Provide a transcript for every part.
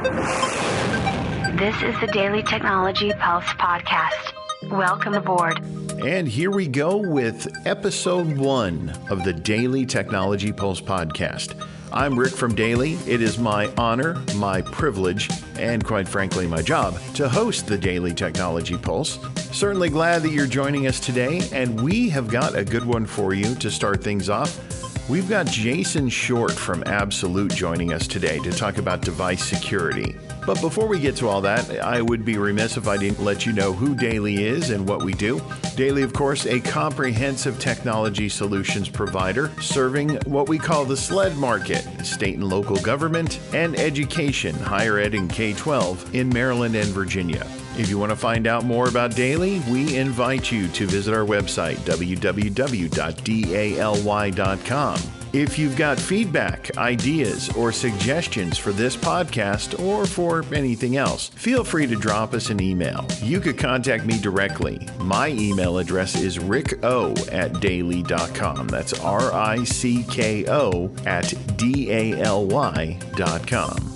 This is the Daily Technology Pulse podcast. Welcome aboard. And here we go with episode 1 of the Daily Technology Pulse podcast. I'm Rick from Daily. It is my honor, my privilege, and quite frankly, my job to host the Daily Technology Pulse. Certainly glad that you're joining us today, and we have got a good one for you to start things off. We've got Jason Short from Absolute joining us today to talk about device security. But before we get to all that, I would be remiss if I didn't let you know who Daily is and what we do. Daily, of course, a comprehensive technology solutions provider serving what we call the SLED market, state and local government, and education, higher ed and K-12 in Maryland and Virginia. If you want to find out more about Daily, we invite you to visit our website, www.daly.com. If you've got feedback, ideas, or suggestions for this podcast or for anything else, feel free to drop us an email. You could contact me directly. My email address is ricko@daly.com. That's RICKO@DALY.com.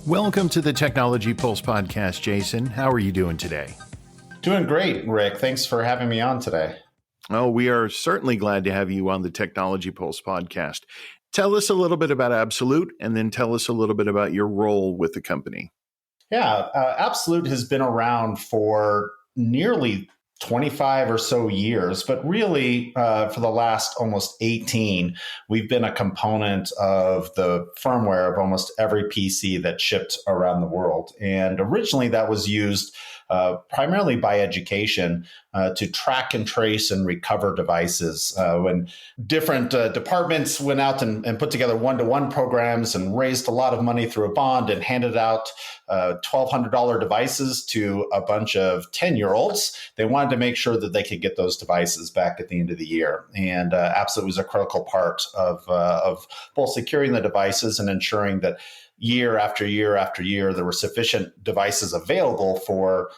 Welcome to the Technology Pulse podcast, Jason. How are you doing today? Doing great, Rick. Thanks for having me on today. Oh, we are certainly glad to have you on the Technology Pulse podcast. Tell us a little bit about Absolute, and then tell us a little bit about your role with the company. Yeah, Absolute has been around for nearly 25 or so years, but really for the last almost 18, we've been a component of the firmware of almost every PC that shipped around the world. And originally that was used primarily by education to track and trace and recover devices. When different departments went out and put together one-to-one programs and raised a lot of money through a bond and handed out $1,200 devices to a bunch of 10-year-olds, they wanted to make sure that they could get those devices back at the end of the year. And Absolute was a critical part of both securing the devices and ensuring that year after year after year, there were sufficient devices available for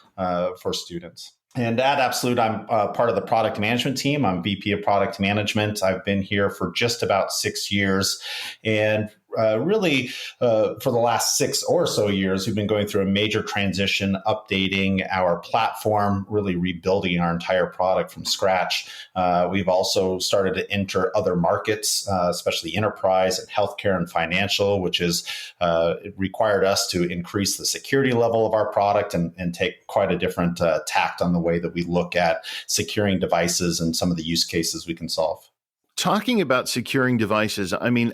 students. And at Absolute, I'm part of the product management team. I'm VP of Product Management. I've been here for just about 6 years. And really, for the last 6 or so years, we've been going through a major transition, updating our platform, really rebuilding our entire product from scratch. We've also started to enter other markets, especially enterprise and healthcare and financial, which is it required us to increase the security level of our product and take quite a different tact on the way that we look at securing devices and some of the use cases we can solve. Talking about securing devices, I mean,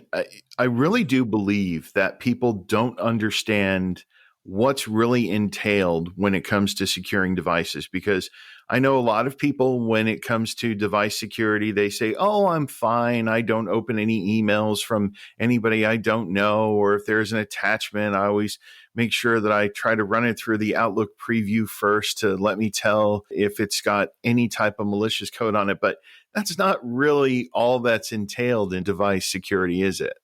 I really do believe that people don't understand what's really entailed when it comes to securing devices, because I know a lot of people, when it comes to device security, they say, oh, I'm fine. I don't open any emails from anybody I don't know. Or if there's an attachment, I always make sure that I try to run it through the Outlook preview first to let me tell if it's got any type of malicious code on it. But that's not really all that's entailed in device security, is it?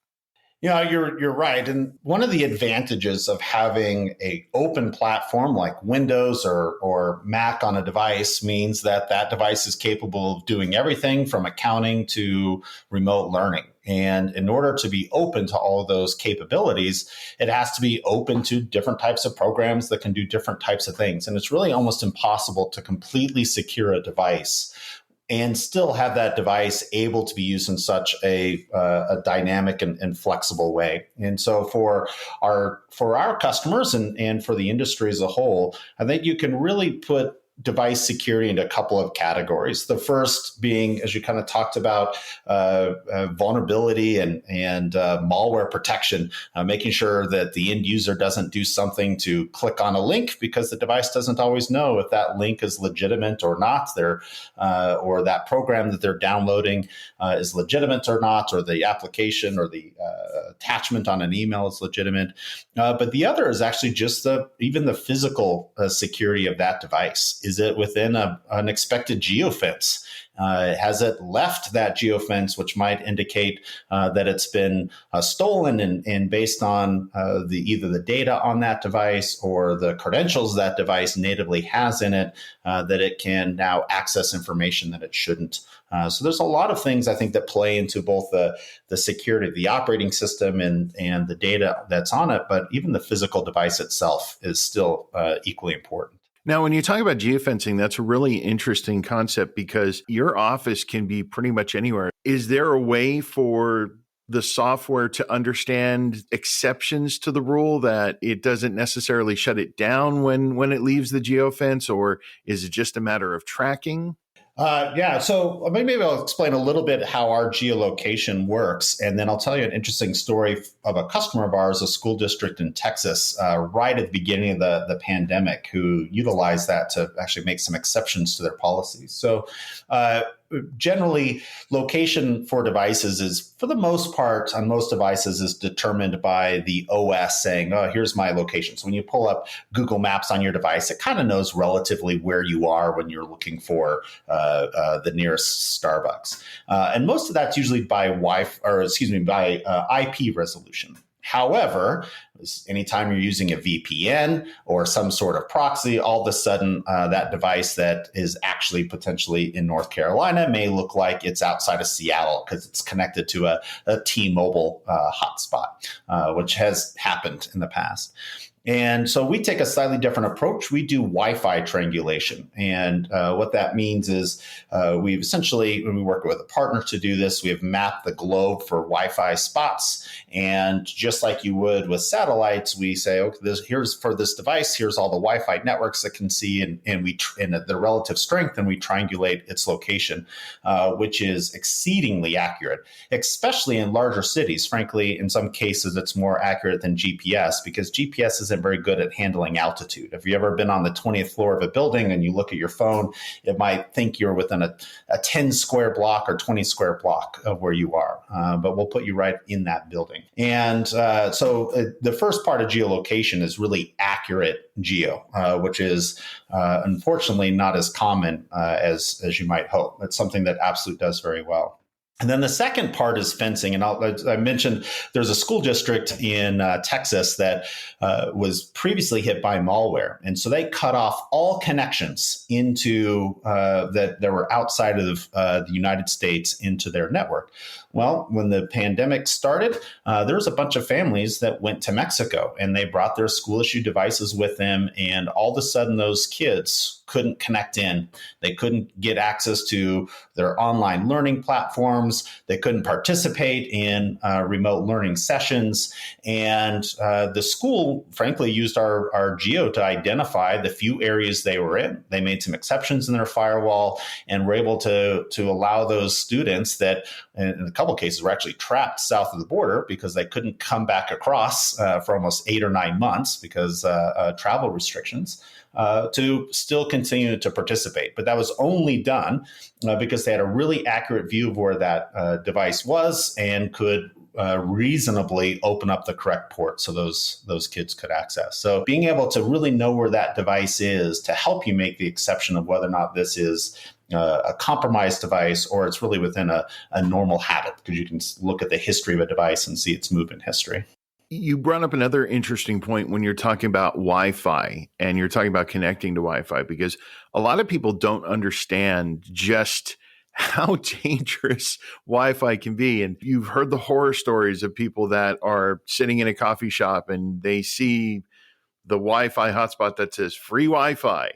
Yeah, you're right. And one of the advantages of having an open platform like Windows or Mac on a device means that that device is capable of doing everything from accounting to remote learning. And in order to be open to all of those capabilities, it has to be open to different types of programs that can do different types of things. And it's really almost impossible to completely secure a device and still have that device able to be used in such a dynamic and flexible way. And so for our customers and for the industry as a whole, I think you can really put device security into a couple of categories. The first being, as you kind of talked about, vulnerability and malware protection, making sure that the end user doesn't do something to click on a link because the device doesn't always know if that link is legitimate or not, or that program that they're downloading is legitimate or not, or the application or the attachment on an email is legitimate. But the other is actually just even the physical security of that device. Is it within an expected geofence? Has it left that geofence, which might indicate that it's been stolen, and based on either the data on that device or the credentials that device natively has in it, that it can now access information that it shouldn't. So there's a lot of things I think that play into both the security of the operating system and the data that's on it, but even the physical device itself is still equally important. Now, when you talk about geofencing, that's a really interesting concept because your office can be pretty much anywhere. Is there a way for the software to understand exceptions to the rule that it doesn't necessarily shut it down when it leaves the geofence, or is it just a matter of tracking? So maybe I'll explain a little bit how our geolocation works, and then I'll tell you an interesting story of a customer of ours, a school district in Texas, right at the beginning of the pandemic, who utilized that to actually make some exceptions to their policies. So generally, location for devices is, for the most part, on most devices, is determined by the OS saying, oh, here's my location. So when you pull up Google Maps on your device, it kind of knows relatively where you are when you're looking for the nearest Starbucks. And most of that's usually by IP resolution. However, anytime you're using a VPN or some sort of proxy, all of a sudden that device that is actually potentially in North Carolina may look like it's outside of Seattle because it's connected to a T-Mobile hotspot, which has happened in the past. And so we take a slightly different approach. We do Wi-Fi triangulation. And what that means is we've essentially, when we work with a partner to do this, we have mapped the globe for Wi-Fi spots. And just like you would with satellites, we say, okay, here's for this device, here's all the Wi-Fi networks that can see and the relative strength, and we triangulate its location, which is exceedingly accurate, especially in larger cities. Frankly, in some cases, it's more accurate than GPS because GPS isn't very good at handling altitude. If you've ever been on the 20th floor of a building and you look at your phone, it might think you're within a 10 square block or 20 square block of where you are, but we'll put you right in that building. And so the first part of geolocation is really accurate geo, which is unfortunately not as common as you might hope. It's something that Absolute does very well. And then the second part is fencing. And I mentioned there's a school district in Texas that was previously hit by malware. And so they cut off all connections into that were outside of the United States into their network. Well, when the pandemic started, there was a bunch of families that went to Mexico and they brought their school issued devices with them. And all of a sudden, those kids couldn't connect in. They couldn't get access to their online learning platforms. They couldn't participate in remote learning sessions. And the school, frankly, used our geo to identify the few areas they were in. They made some exceptions in their firewall and were able to allow those students that, in a couple of cases, were actually trapped south of the border because they couldn't come back across for almost 8 or 9 months because travel restrictions, to still continue to participate. But that was only done because they had a really accurate view of where that device was and could reasonably open up the correct port so those kids could access. So being able to really know where that device is to help you make the exception of whether or not this is a compromised device or it's really within a normal habit, because you can look at the history of a device and see its movement history. You brought up another interesting point when you're talking about Wi-Fi and you're talking about connecting to Wi-Fi, because a lot of people don't understand just how dangerous Wi-Fi can be. And you've heard the horror stories of people that are sitting in a coffee shop and they see the Wi-Fi hotspot that says free Wi-Fi.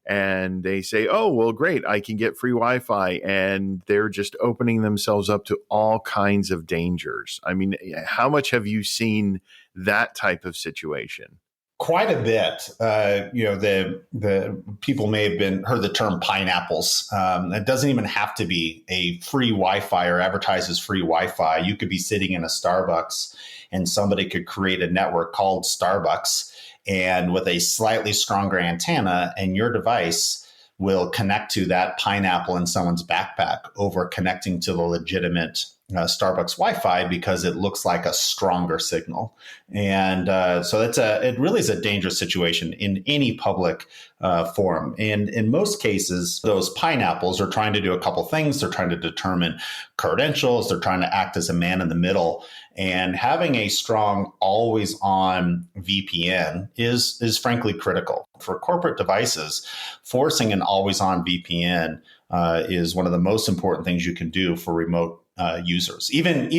And they say, oh, well, great, I can get free Wi-Fi. And they're just opening themselves up to all kinds of dangers. I mean, how much have you seen that type of situation? Quite a bit. The people may have heard the term pineapples. It doesn't even have to be a free Wi-Fi or advertises free Wi-Fi. You could be sitting in a Starbucks and somebody could create a network called Starbucks, and with a slightly stronger antenna, and your device will connect to that pineapple in someone's backpack over connecting to the legitimate Starbucks Wi-Fi because it looks like a stronger signal. And so it really is a dangerous situation in any public forum. And in most cases, those pineapples are trying to do a couple things. They're trying to determine credentials. They're trying to act as a man in the middle. And having a strong always on VPN is frankly critical. For corporate devices, forcing an always on VPN is one of the most important things you can do for remote users. Even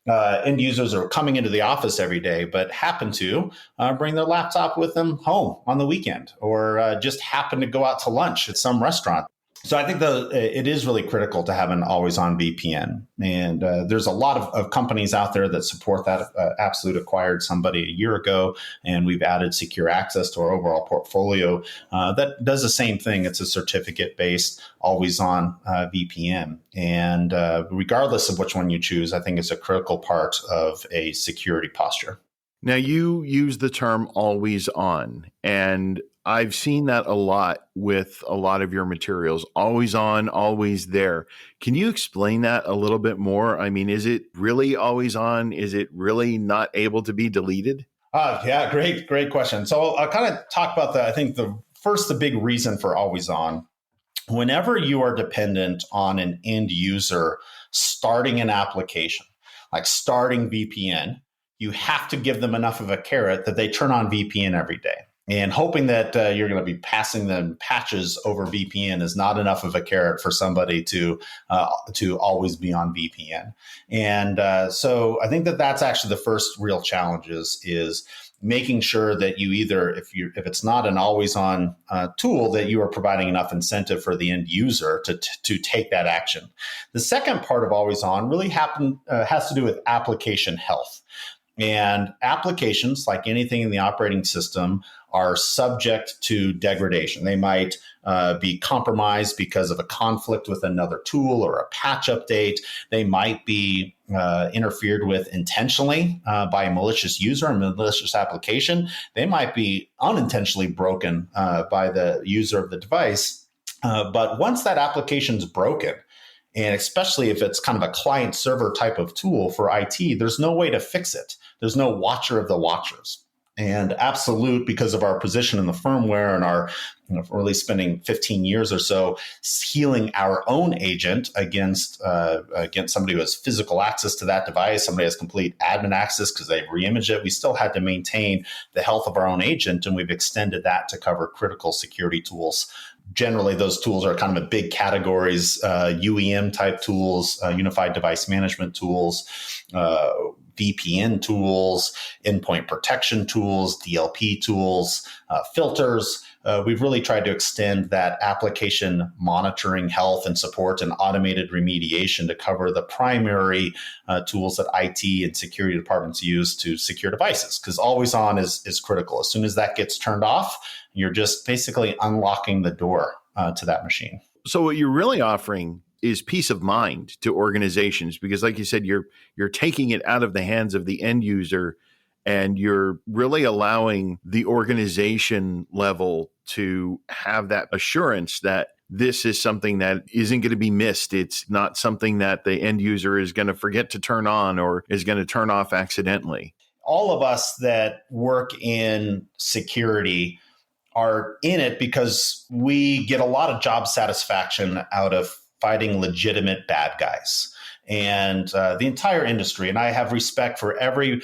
end users are coming into the office every day, but happen to bring their laptop with them home on the weekend, or just happen to go out to lunch at some restaurant. So I think it is really critical to have an always-on VPN. And there's a lot of companies out there that support that. Absolute acquired somebody a year ago, and we've added secure access to our overall portfolio that does the same thing. It's a certificate-based, always-on VPN. And regardless of which one you choose, I think it's a critical part of a security posture. Now, you use the term always on, and I've seen that a lot with a lot of your materials, always on, always there. Can you explain that a little bit more? I mean, is it really always on? Is it really not able to be deleted? Yeah, great question. So I'll kind of talk about I think the big reason for always on. Whenever you are dependent on an end user starting an application, like starting VPN, you have to give them enough of a carrot that they turn on VPN every day. And hoping that you're going to be passing them patches over VPN is not enough of a carrot for somebody to always be on VPN. And so I think that's actually the first real challenge is making sure that you either, if it's not an always on tool, that you are providing enough incentive for the end user to take that action. The second part of always on really has to do with application health. And applications, like anything in the operating system, are subject to degradation. They might be compromised because of a conflict with another tool or a patch update. They might be interfered with intentionally by a malicious user, a malicious application. They might be unintentionally broken by the user of the device. But once that application is broken, and especially if it's kind of a client server type of tool for IT, there's no way to fix it. There's no watcher of the watchers. And Absolute, because of our position in the firmware and our really spending 15 years or so healing our own agent against somebody who has physical access to that device, somebody has complete admin access because they've reimaged it, we still had to maintain the health of our own agent, and we've extended that to cover critical security tools. Generally, those tools are kind of a big categories, UEM type tools, unified device management tools, VPN tools, endpoint protection tools, DLP tools, filters. We've really tried to extend that application monitoring, health and support, and automated remediation to cover the primary tools that IT and security departments use to secure devices, because always on is critical. As soon as that gets turned off, you're just basically unlocking the door to that machine. So what you're really offering is peace of mind to organizations, because like you said, you're taking it out of the hands of the end user, and you're really allowing the organization level to have that assurance that this is something that isn't going to be missed. It's not something that the end user is going to forget to turn on or is going to turn off accidentally. All of us that work in security are in it because we get a lot of job satisfaction out of fighting legitimate bad guys. And the entire industry, and I have respect for every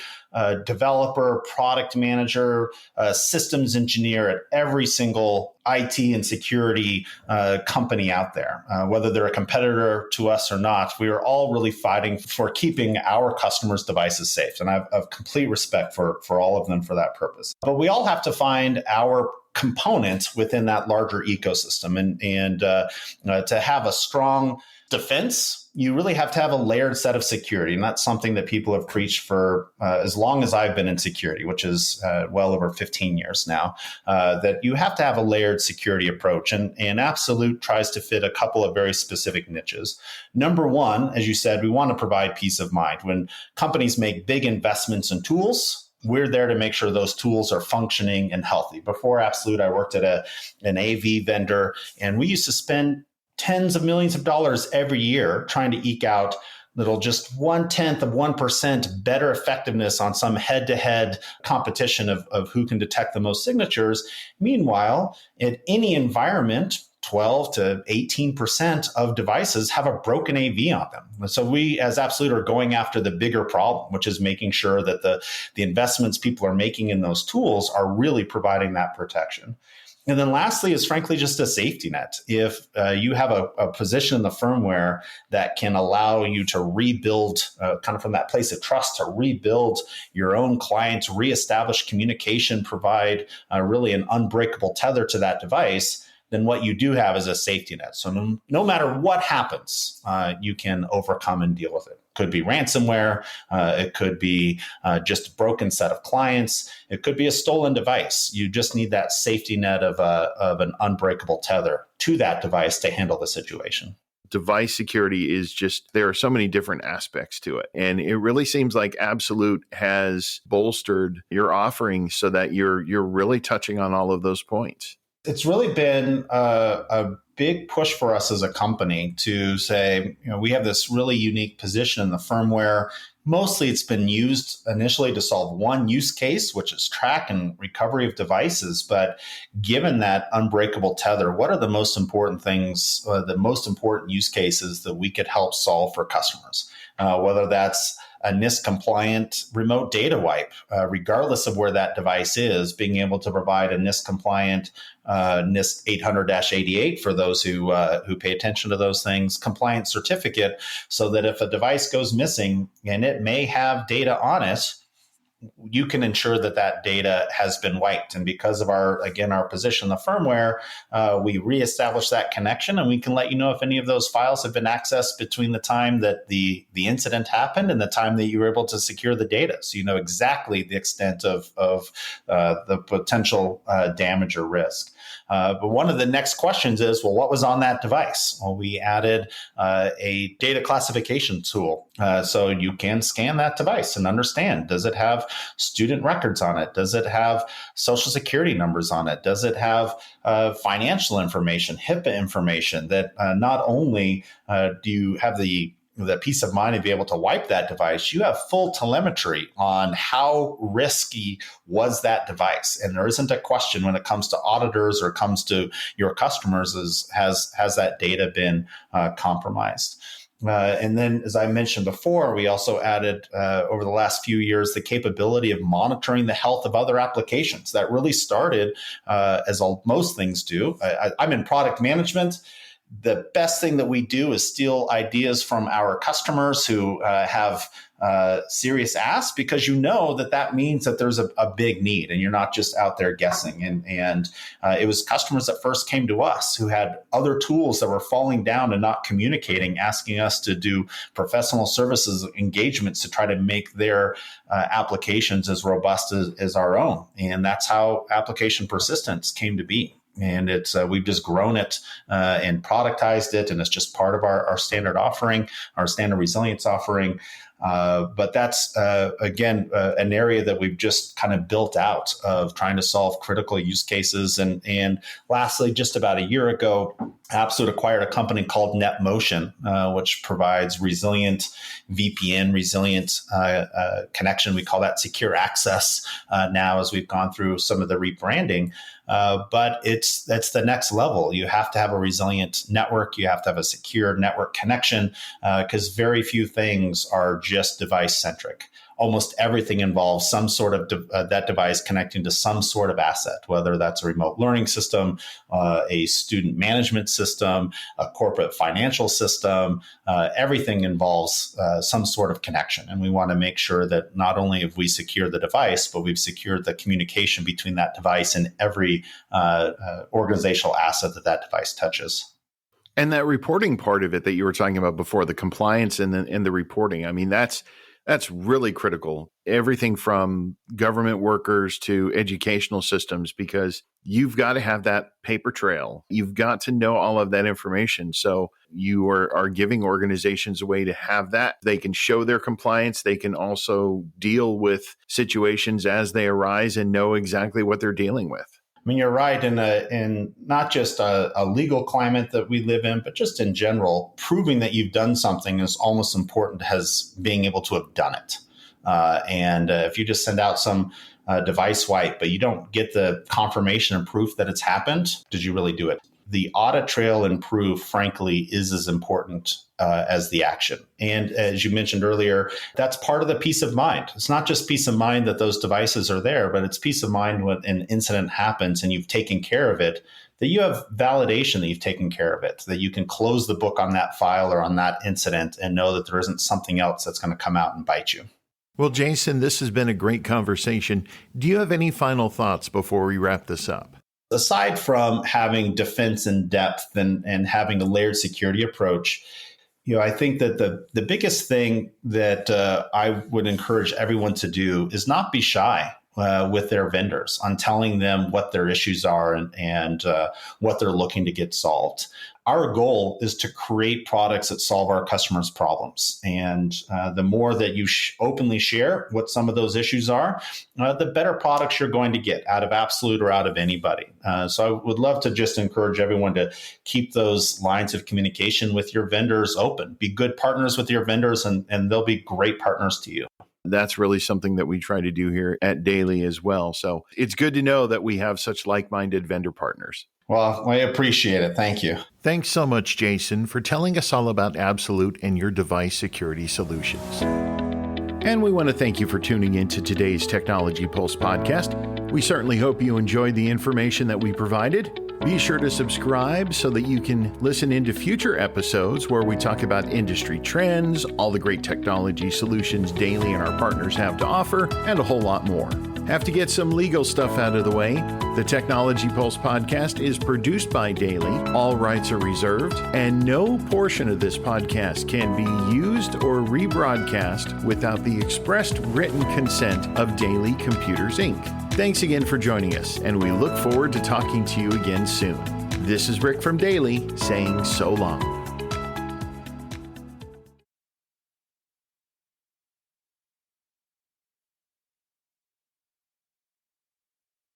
developer, product manager, systems engineer at every single IT and security company out there, whether they're a competitor to us or not. We are all really fighting for keeping our customers' devices safe. And I have complete respect for all of them for that purpose. But we all have to find our components within that larger ecosystem. And to have a strong defense, you really have to have a layered set of security. And that's something that people have preached for as long as I've been in security, which is well over 15 years now, that you have to have a layered security approach. And Absolute tries to fit a couple of very specific niches. Number one, as you said, we want to provide peace of mind. When companies make big investments in tools, we're there to make sure those tools are functioning and healthy. Before Absolute, I worked at an AV vendor, and we used to spend tens of millions of dollars every year trying to eke out that'll just 0.1% better effectiveness on some head-to-head competition of who can detect the most signatures. Meanwhile, in any environment, 12 to 18% of devices have a broken AV on them. And so we, as Absolute, are going after the bigger problem, which is making sure that the investments people are making in those tools are really providing that protection. And then lastly is frankly just a safety net. If you have a position in the firmware that can allow you to rebuild kind of from that place of trust, to rebuild your own client, reestablish communication, provide really an unbreakable tether to that device, then what you do have is a safety net. So no matter what happens, you can overcome and deal with it. Could be ransomware. It could be just a broken set of clients. It could be a stolen device. You just need that safety net of an unbreakable tether to that device to handle the situation. Device security is just, there are so many different aspects to it. And it really seems like Absolute has bolstered your offering so that you're really touching on all of those points. It's really been a big push for us as a company to say, we have this really unique position in the firmware. Mostly it's been used initially to solve one use case, which is track and recovery of devices. But given that unbreakable tether, what are the most important things, the most important use cases that we could help solve for customers? Whether that's a NIST compliant remote data wipe, regardless of where that device is, being able to provide a NIST compliant NIST 800-88 for those who pay attention to those things, compliance certificate, so that if a device goes missing and it may have data on it, you can ensure that that data has been wiped. And because of our position in the firmware, we reestablish that connection, and we can let you know if any of those files have been accessed between the time that the incident happened and the time that you were able to secure the data. So you know exactly the extent of the potential damage or risk. But one of the next questions is, well, what was on that device? Well, we added a data classification tool. So you can scan that device and understand, does it have student records on it? Does it have social security numbers on it? Does it have financial information, HIPAA information that not only do you have the peace of mind to be able to wipe that device, you have full telemetry on how risky was that device. And there isn't a question when it comes to auditors or comes to your customers has that data been compromised? And then, as I mentioned before, we also added over the last few years the capability of monitoring the health of other applications. That really started, as most things do. I'm in product management. The best thing that we do is steal ideas from our customers who have serious asks, because you know that means that there's a big need and you're not just out there guessing. And it was customers that first came to us who had other tools that were falling down and not communicating, asking us to do professional services engagements to try to make their applications as robust as our own. And that's how application persistence came to be. And it's we've just grown it and productized it, and it's just part of our standard offering, our standard resilience offering. But that's, again, an area that we've just kind of built out of trying to solve critical use cases. And lastly, just about a year ago, Absolute acquired a company called NetMotion, which provides resilient VPN, resilient connection. We call that secure access now, as we've gone through some of the rebranding. But that's the next level. You have to have a resilient network. You have to have a secure network connection, because very few things are just device centric. Almost everything involves some sort of that device connecting to some sort of asset, whether that's a remote learning system, a student management system, a corporate financial system. Everything involves some sort of connection. And we want to make sure that not only have we secured the device, but we've secured the communication between that device and every organizational asset that device touches. And that reporting part of it that you were talking about before, the compliance and the reporting, I mean, that's really critical. Everything from government workers to educational systems, because you've got to have that paper trail. You've got to know all of that information. So you are giving organizations a way to have that. They can show their compliance. They can also deal with situations as they arise and know exactly what they're dealing with. mean, you're right in not just a legal climate that we live in, but just in general, proving that you've done something is almost important as being able to have done it. And if you just send out some device wipe, but you don't get the confirmation and proof that it's happened, did you really do it? The audit trail and proof, frankly, is as important as the action. And as you mentioned earlier, that's part of the peace of mind. It's not just peace of mind that those devices are there, but it's peace of mind when an incident happens and you've taken care of it, that you have validation that you've taken care of it, that you can close the book on that file or on that incident and know that there isn't something else that's going to come out and bite you. Well, Jason, this has been a great conversation. Do you have any final thoughts before we wrap this up? Aside from having defense in depth and having a layered security approach, I think that the biggest thing that I would encourage everyone to do is not be shy with their vendors on telling them what their issues are and what they're looking to get solved. Our goal is to create products that solve our customers' problems. And the more that you openly share what some of those issues are, the better products you're going to get out of Absolute or out of anybody. So I would love to just encourage everyone to keep those lines of communication with your vendors open. Be good partners with your vendors, and they'll be great partners to you. That's really something that we try to do here at Daily as well. So it's good to know that we have such like-minded vendor partners. Well, I appreciate it. Thank you. Thanks so much, Jason, for telling us all about Absolute and your device security solutions. And we want to thank you for tuning in to today's Technology Pulse podcast. We certainly hope you enjoyed the information that we provided. Be sure to subscribe so that you can listen into future episodes where we talk about industry trends, all the great technology solutions Daily and our partners have to offer, and a whole lot more. Have to get some legal stuff out of the way. The Technology Pulse podcast is produced by Daily. All rights are reserved, and no portion of this podcast can be used or rebroadcast without the expressed written consent of Daily Computers, Inc. Thanks again for joining us, and we look forward to talking to you again soon. This is Rick from Daily saying so long.